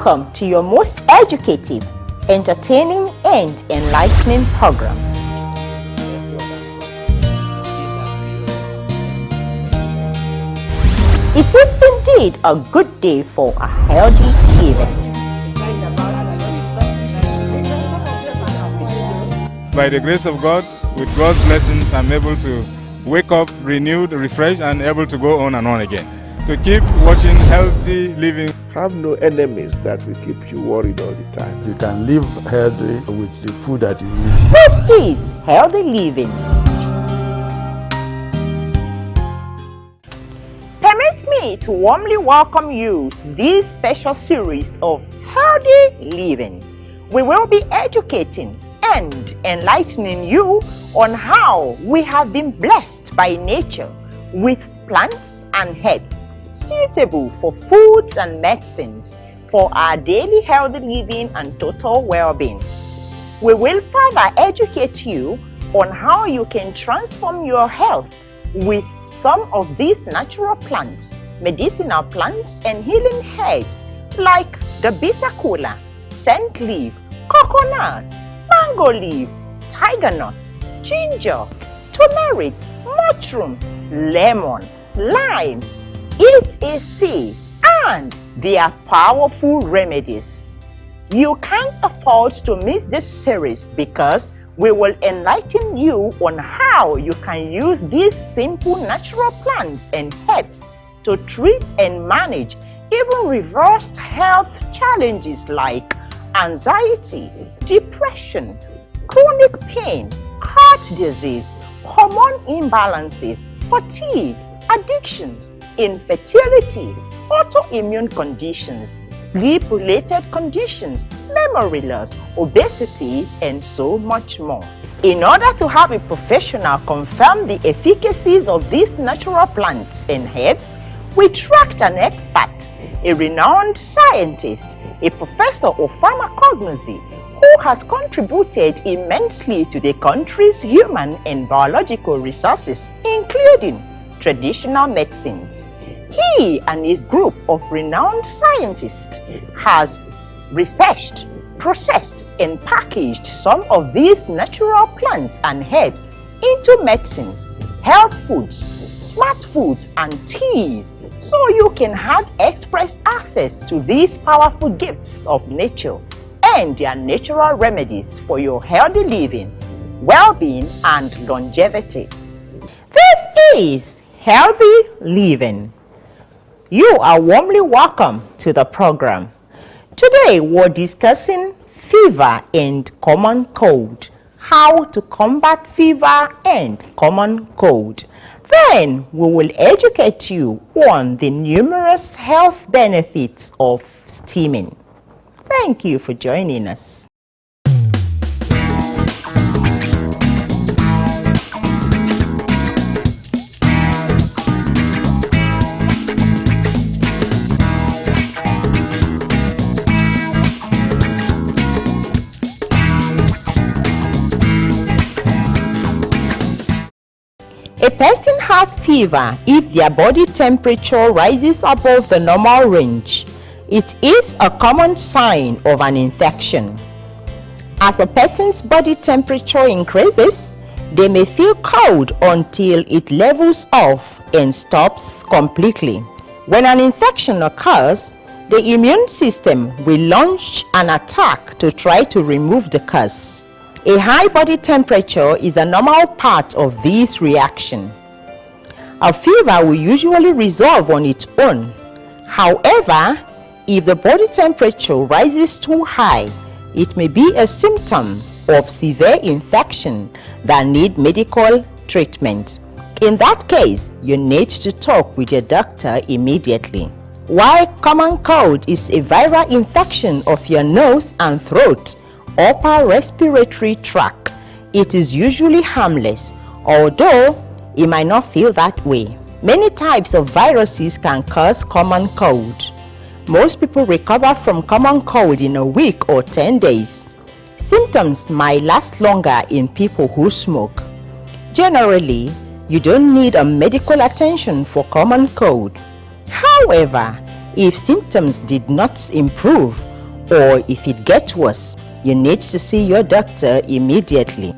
Welcome to your most educative, entertaining, and enlightening program. It is indeed a good day for a healthy living. By the grace of God, with God's blessings, I'm able to wake up renewed, refreshed, and able to go on and on again. To keep watching Healthy Living. Have no enemies that will keep you worried all the time. You can live healthy with the food that you eat. This is Healthy Living. Permit me to warmly welcome you to this special series of Healthy Living. We will be educating and enlightening you on how we have been blessed by nature with plants and herbs suitable for foods and medicines for our daily healthy living and total well-being. We will further educate you on how you can transform your health with some of these natural plants, medicinal plants, and healing herbs like the bitter kola, scent leaf, coconut, mango leaf, tiger nut, ginger, turmeric, mushroom, lemon, lime, etc. and they are powerful remedies. You can't afford to miss this series because we will enlighten you on how you can use these simple natural plants and herbs to treat and manage even reverse health challenges like anxiety, depression, chronic pain, heart disease, hormone imbalances, fatigue, addictions, infertility, autoimmune conditions, sleep-related conditions, memory loss, obesity, and so much more. In order to have a professional confirm the efficacies of these natural plants and herbs, we tracked an expert, a renowned scientist, a professor of pharmacognosy, who has contributed immensely to the country's human and biological resources, including traditional medicines. He and his group of renowned scientists has researched, processed, and packaged some of these natural plants and herbs into medicines, health foods, smart foods, and teas, so you can have express access to these powerful gifts of nature and their natural remedies for your healthy living, well-being, and longevity. This is Healthy Living. You are warmly welcome to the program. Today we're discussing fever and common cold, how to combat fever and common cold. Then we will educate you on the numerous health benefits of steaming. Thank you for joining us. A person has fever if their body temperature rises above the normal range. It is a common sign of an infection. As a person's body temperature increases, they may feel cold until it levels off and stops completely. When an infection occurs, the immune system will launch an attack to try to remove the cause. A high body temperature is a normal part of this reaction. A fever will usually resolve on its own. However, if the body temperature rises too high, it may be a symptom of severe infection that need medical treatment. In that case, you need to talk with your doctor immediately. While common cold is a viral infection of your nose and throat, upper respiratory tract, it is usually harmless, although it might not feel that way. Many types of viruses can cause common cold. Most people recover from common cold in a week or 10 days. Symptoms might last longer in people who smoke. Generally, you don't need a medical attention for common cold. However, if symptoms did not improve or if it gets worse, you need to see your doctor immediately.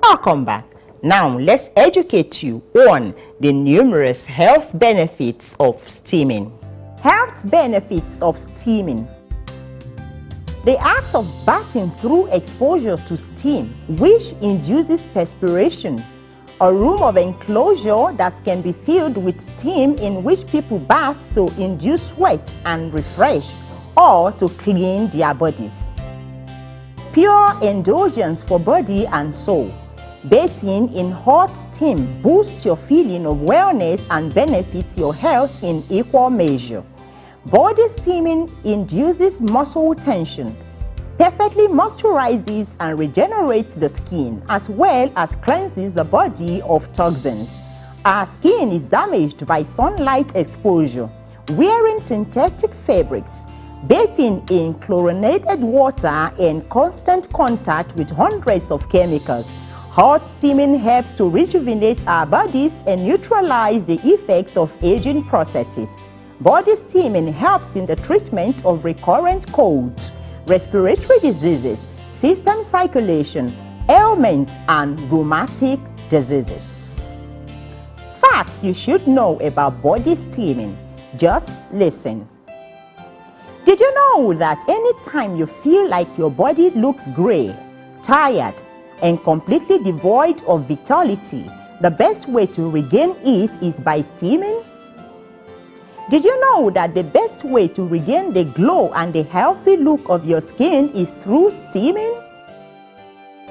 Welcome back. Now let's educate you on the numerous health benefits of steaming. Health benefits of steaming. The act of bathing through exposure to steam, which induces perspiration, a room of enclosure that can be filled with steam in which people bath to induce sweat and refresh or to clean their bodies. Pure indulgence for body and soul. Bathing in hot steam boosts your feeling of wellness and benefits your health in equal measure. Body steaming induces muscle tension, perfectly moisturizes and regenerates the skin, as well as cleanses the body of toxins. Our skin is damaged by sunlight exposure. Wearing synthetic fabrics, bathing in chlorinated water, and constant contact with hundreds of chemicals. Hot steaming helps to rejuvenate our bodies and neutralize the effects of aging processes. Body steaming helps in the treatment of recurrent colds, respiratory diseases, system circulation, ailments, and rheumatic diseases. Facts you should know about body steaming. Just listen. Did you know that anytime you feel like your body looks gray, tired, and completely devoid of vitality, the best way to regain it is by steaming? Did you know that the best way to regain the glow and the healthy look of your skin is through steaming?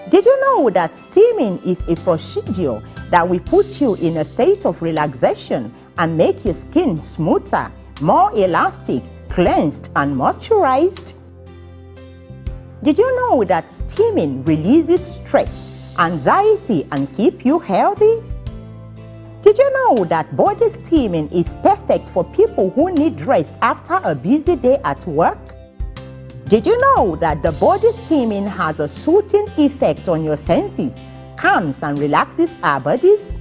Did you know that steaming is a procedure that will put you in a state of relaxation and make your skin smoother, more elastic, cleansed, and moisturized? Did you know that steaming releases stress, anxiety, and keep you healthy? Did you know that body steaming is perfect for people who need rest after a busy day at work? Did you know that the body steaming has a soothing effect on your senses, calms and relaxes our bodies?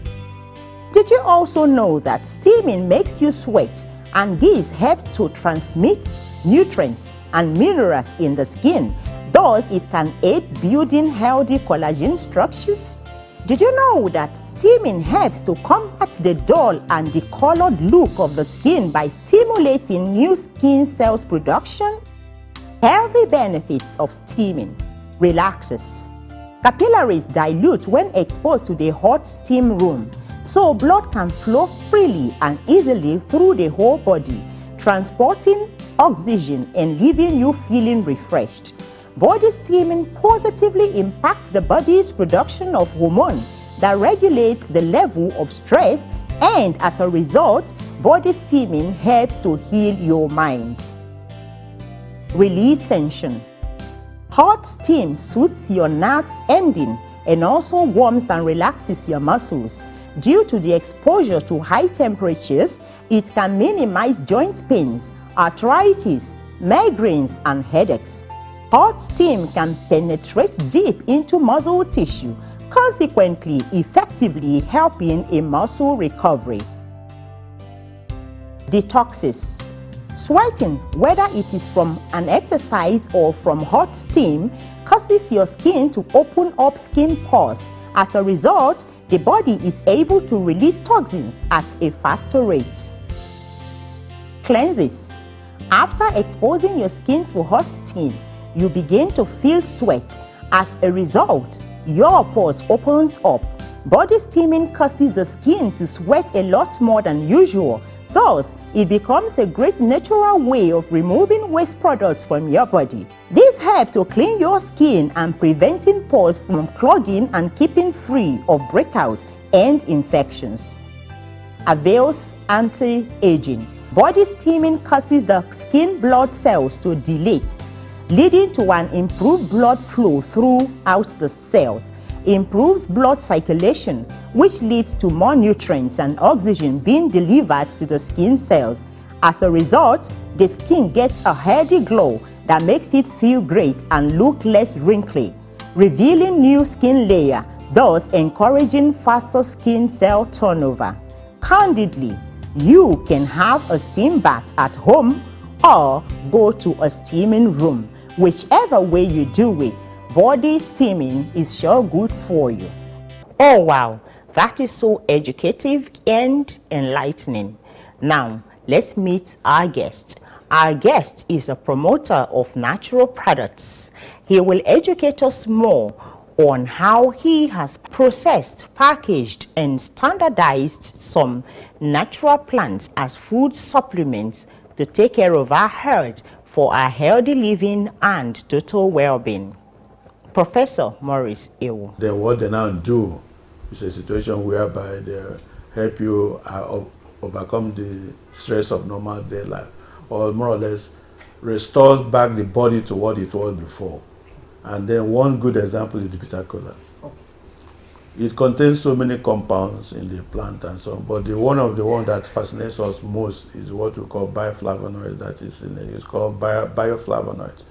Did you also know that steaming makes you sweat, and this helps to transmit nutrients and minerals in the skin, thus it can aid building healthy collagen structures? Did you know that steaming helps to combat the dull and discolored look of the skin by stimulating new skin cells production? Healthy benefits of steaming. Relaxes. Capillaries dilute when exposed to the hot steam room, so blood can flow freely and easily through the whole body, transporting oxygen and leaving you feeling refreshed. Body steaming positively impacts the body's production of hormone that regulates the level of stress, and as a result, body steaming helps to heal your mind. Relieve tension. Hot steam soothes your nerve ending and also warms and relaxes your muscles. Due to the exposure to high temperatures, it can minimize joint pains, arthritis, migraines, and headaches. Hot steam can penetrate deep into muscle tissue, consequently effectively helping in muscle recovery. Detoxes. Sweating, whether it is from an exercise or from hot steam, causes your skin to open up skin pores. As a result, the body is able to release toxins at a faster rate. Cleanses. After exposing your skin to hot steam, you begin to feel sweat. As a result, your pores opens up. Body steaming causes the skin to sweat a lot more than usual. Thus, it becomes a great natural way of removing waste products from your body. This helps to clean your skin and preventing pores from clogging and keeping free of breakouts and infections. Avails anti-aging. Body steaming causes the skin blood cells to dilate, leading to an improved blood flow throughout the cells, improves blood circulation, which leads to more nutrients and oxygen being delivered to the skin cells. As a result, the skin gets a healthy glow that makes it feel great and look less wrinkly, revealing new skin layer, thus encouraging faster skin cell turnover. Candidly, you can have a steam bath at home or go to a steaming room. Whichever way you do it, body steaming is sure good for you. Oh wow, that is so educative and enlightening. Now, let's meet our guest. Our guest is a promoter of natural products. He will educate us more on how he has processed, packaged, and standardized some natural plants as food supplements to take care of our health for our healthy living and total well-being. Professor Maurice Ewu. Then what they now do is a situation whereby they help you overcome the stress of normal day life, or more or less restores back the body to what it was before. And then one good example is the bitter kola. It contains so many compounds in the plant and so on, but one of the ones that fascinates us most is what we call bioflavonoids. That is in it. It's called bioflavonoids.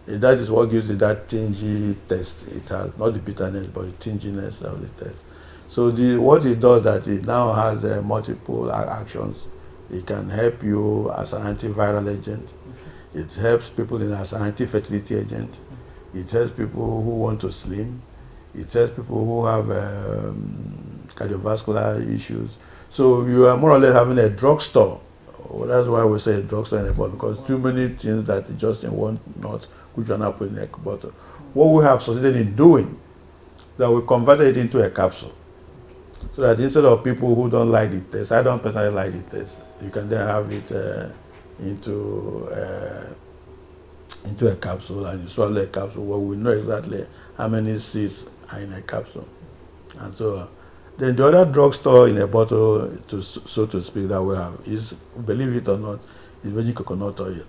That is what gives it that tingy taste. It has not the bitterness, but the tinginess of the taste. So what it does that it now has multiple actions. It can help you as an antiviral agent. It helps people as an anti-fertility agent. It helps people who want to slim. It helps people who have cardiovascular issues. So you are more or less having a drugstore. Well, that's why we say a drugstore in a bottle, because too many things that just in one nut, which are not put in a bottle. What we have succeeded in doing, that we converted it into a capsule. So that instead of people who don't like the taste, I don't personally like the taste, you can then have it into a capsule, and you swallow a capsule where we know exactly how many seeds are in a capsule. And so then the other drugstore in a bottle, so to speak, that we have is, believe it or not, is virgin coconut oil,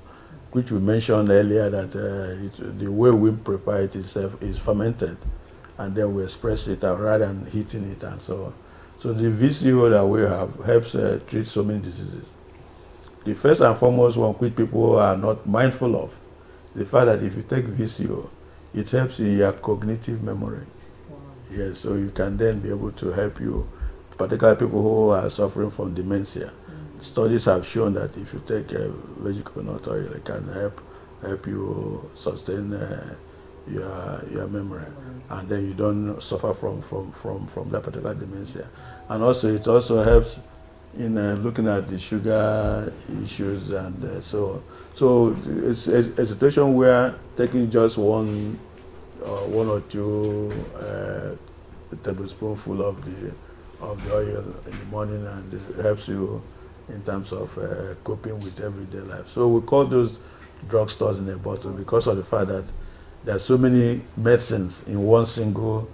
which we mentioned earlier that the way we prepare it itself is fermented, and then we express it rather than heating it and so on. So the VCO that we have helps treat so many diseases. The first and foremost one which people are not mindful of, the fact that if you take VCO, it helps in your cognitive memory. Wow. Yes, so you can then be able to help you, particularly people who are suffering from dementia. Studies have shown that if you take virgin coconut oil, it can help you sustain your memory, and then you don't suffer from that particular dementia. And also it also helps in looking at the sugar issues and so on. So it's a situation where taking just one or two tablespoonful of the oil in the morning, and it helps you in terms of coping with everyday life. So we call those drugstores in a bottle because of the fact that there are so many medicines in one single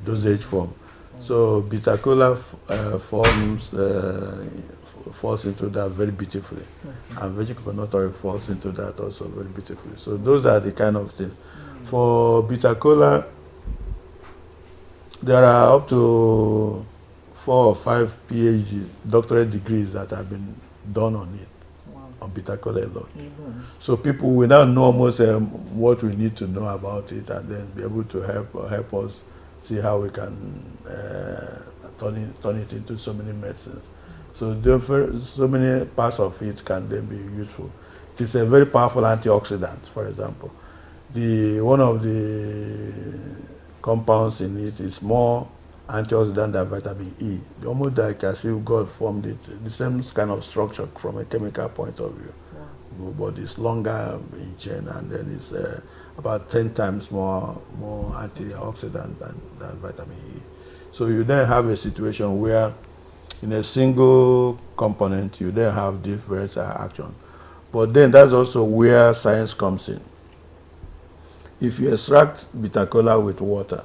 dosage form. So bitter kola falls into that very beautifully, and virgin coconut oil falls into that also very beautifully. So those are the kind of things. For bitter kola, there are up to 4 or 5 PhD doctorate degrees that have been done on it. On bitter kola alone. So people will now know almost what we need to know about it, and then be able to help us see how we can turn it into so many medicines. So so many parts of it can then be useful. It is a very powerful antioxidant, for example. One of the compounds in it is more antioxidant than vitamin E. Almost like as if God formed it, the same kind of structure from a chemical point of view. Wow. But it's longer in chain, and then it's about 10 times more antioxidant than vitamin E. So you then have a situation where in a single component you then have different action. But then that's also where science comes in. If you extract bitter kola with water,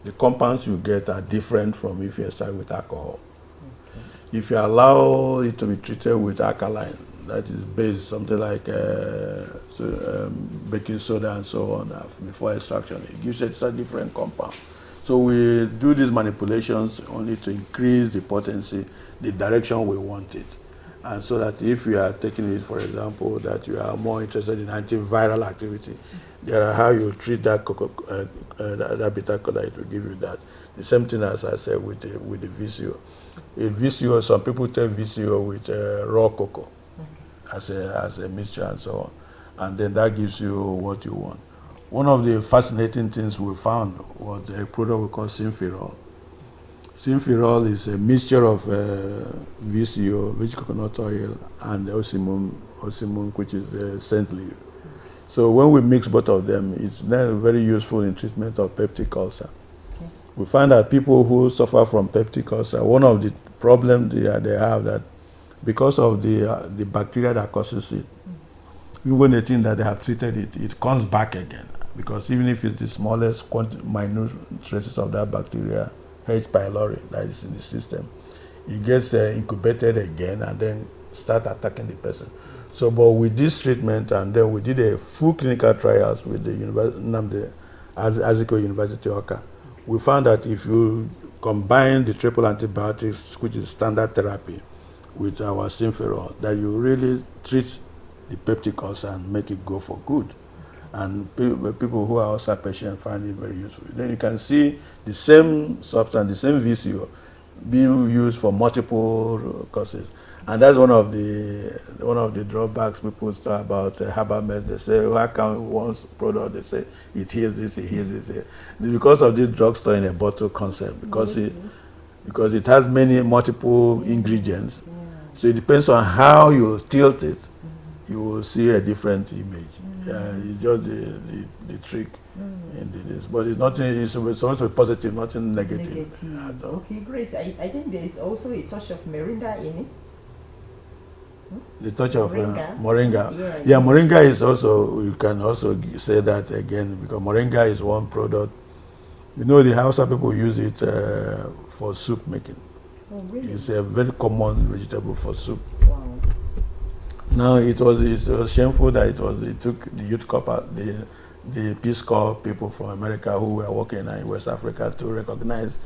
the compounds you get are different from if you extract with alcohol. Okay. If you allow it to be treated with alkaline, that is based something like baking soda and so on before extraction, it gives it a different compound. So we do these manipulations only to increase the potency, the direction we want it. And so that if you are taking it, for example, that you are more interested in antiviral activity, there are how you treat that that bitter kola, it will give you that. The same thing as I said with the VCO. VCO, some people take VCO with raw cocoa, as a mixture and so on. And then that gives you what you want. One of the fascinating things we found was a product we call Synferol. Synferol is a mixture of VCO, vegetable coconut oil, and osimum, which is the scent leaf. So when we mix both of them, it's then very useful in treatment of peptic ulcer. Okay. We find that people who suffer from peptic ulcer, one of the problems they have that because of the bacteria that causes it, even when they think that they have treated it, it comes back again. Because even if it's the smallest minute traces of that bacteria, H. pylori, that is in the system, it gets incubated again and then start attacking the person. So, but with this treatment, and then we did a full clinical trials with the Azikiwe University Oka. We found that if you combine the triple antibiotics, which is standard therapy, with our Synferol, that you really treat the peptic ulcer and make it go for good. And people who are ulcer patients find it very useful. Then you can see the same substance, the same VCO, being used for multiple causes. And that's one of the drawbacks people talk about herbal medicine. They say, how can one product, they say, it heals this, it heals this. It's because of this drugstore in a bottle concept, because it has many multiple ingredients. Yeah. So it depends on how you tilt it, you will see a different image. It's just the trick in this. But it's nothing, it's also positive, nothing negative at all. Okay, great. I think there is also a touch of moringa in it. The touch of moringa. Yeah, moringa is also, you can also say that again, because moringa is one product. You know, the Hausa people use it for soup making. Oh, really? It's a very common vegetable for soup. Wow. Now, it was shameful that it took the youth corps, the Peace Corps people from America who were working in West Africa to recognize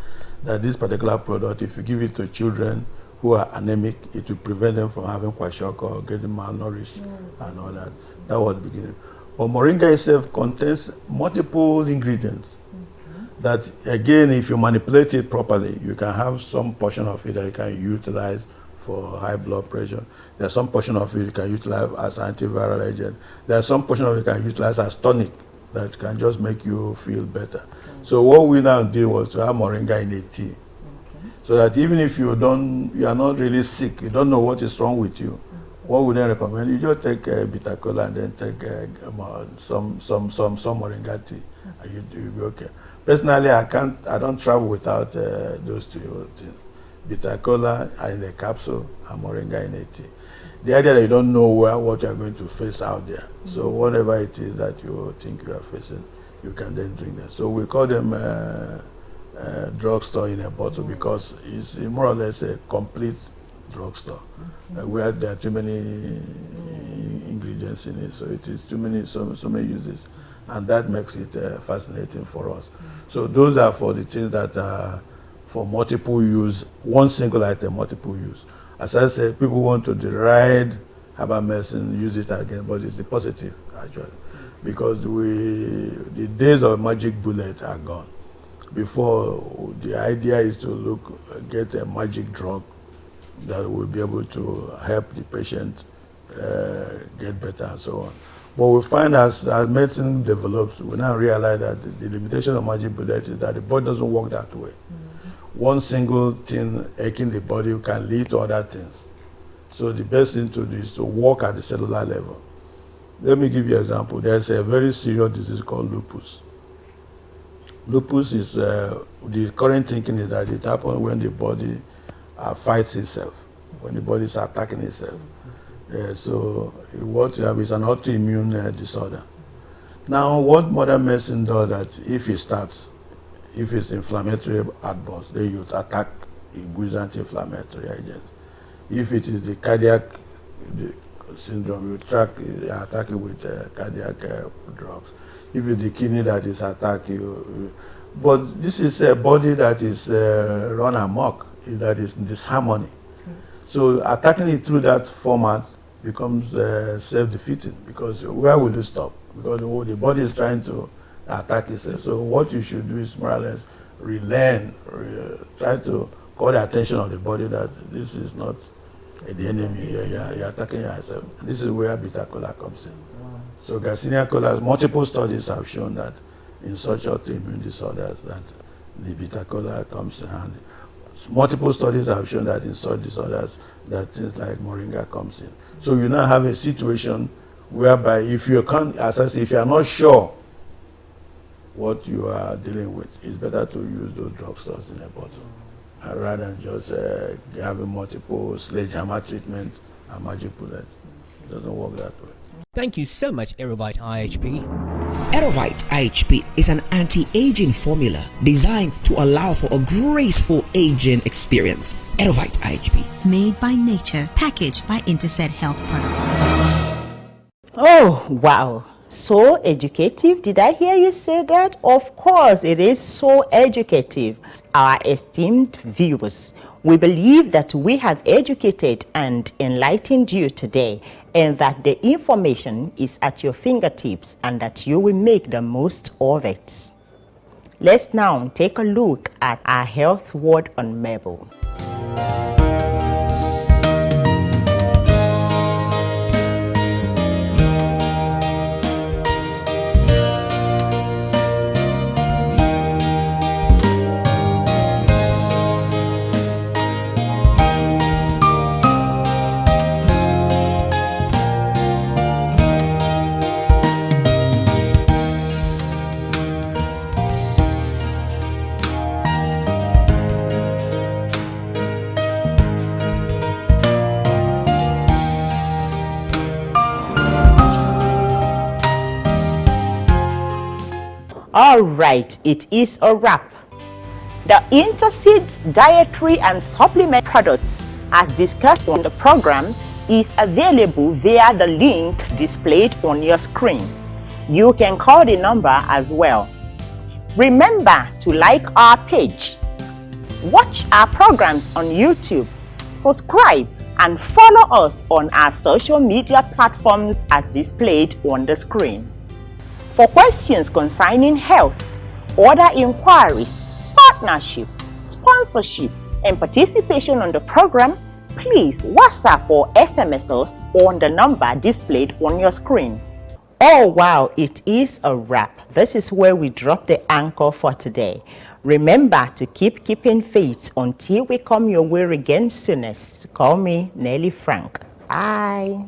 that this particular product, if you give it to children who are anemic, it will prevent them from having kwashiorkor or getting malnourished and all that. That was the beginning. But moringa itself contains multiple ingredients that, again, if you manipulate it properly, you can have some portion of it that you can utilize for high blood pressure. There's some portion of it you can utilize as antiviral agent. There's some portion of it you can utilize as tonic that can just make you feel better. So what we now did was to have moringa in a tea. So that even if you are not really sick, you don't know what is wrong with you, what would I recommend? You just take bitter cola and then take some moringa tea, and you'll be okay. Personally, I don't travel without those two things: bitter cola in a capsule and moringa in a tea. The idea that you don't know what you are going to face out there. So whatever it is that you think you are facing, you can then drink them. So we call them drugstore in a bottle because it's more or less a complete drugstore where there are too many ingredients in it, so it is so many uses, and that makes it fascinating for us. So those are for the things that are for multiple use, one single item, multiple use. As I said, people want to deride herbal medicine, use it again, but it's the positive actually, because the days of magic bullet are gone. Before, the idea is to get a magic drug that will be able to help the patient get better and so on. But we find as medicine develops, we now realize that the limitation of magic bullet is that the body doesn't work that way. One single thing aching the body can lead to other things. So the best thing to do is to work at the cellular level. Let me give you an example. There's a very serious disease called lupus. Lupus is, the current thinking is that it happens when the body fights itself, when the body is attacking itself. So what you have is an autoimmune disorder. Now, what modern medicine does that if it starts, if it's inflammatory outburst, then you attack with anti-inflammatory agents. If it is the cardiac syndrome, you attack it with cardiac drugs. If it's the kidney that is attacked, but this is a body that is run amok, that is disharmony. So attacking it through that format becomes self-defeating, because where will you stop? Because the body is trying to attack itself. So what you should do is more or less relearn, try to call the attention of the body that this is not The enemy, you're attacking yourself. This is where bitter cola comes in. So Garcinia cola, multiple studies have shown that in such autoimmune disorders that the bitter cola comes in handy. Multiple studies have shown that in such disorders that things like moringa comes in. So you now have a situation whereby if you can't assess, if you are not sure what you are dealing with, it's better to use those drugstores in a bottle rather than just having multiple sledgehammer treatment and magic bullet. It doesn't work that way. Thank you so much, Aerovite IHP. Aerovite IHP is an anti-aging formula designed to allow for a graceful aging experience. Aerovite IHP. Made by nature, packaged by Interset Health Products. Oh, wow. So educative. Did I hear you say that? Of course, it is so educative. Our esteemed viewers, we believe that we have educated and enlightened you today, and that the information is at your fingertips and that you will make the most of it. Let's now take a look at our health word on Mabel. All right, it is a wrap. The Interseeds dietary and supplement products, as discussed on the program, is available via the link displayed on your screen. You can call the number as well. Remember to like our page, watch our programs on YouTube, subscribe, and follow us on our social media platforms as displayed on the screen. For questions concerning health, other inquiries, partnership, sponsorship, and participation on the program, please WhatsApp or SMS us on the number displayed on your screen. Oh wow, it is a wrap. This is where we drop the anchor for today. Remember to keeping faith until we come your way again soonest. Call me Nelly Frank. Bye.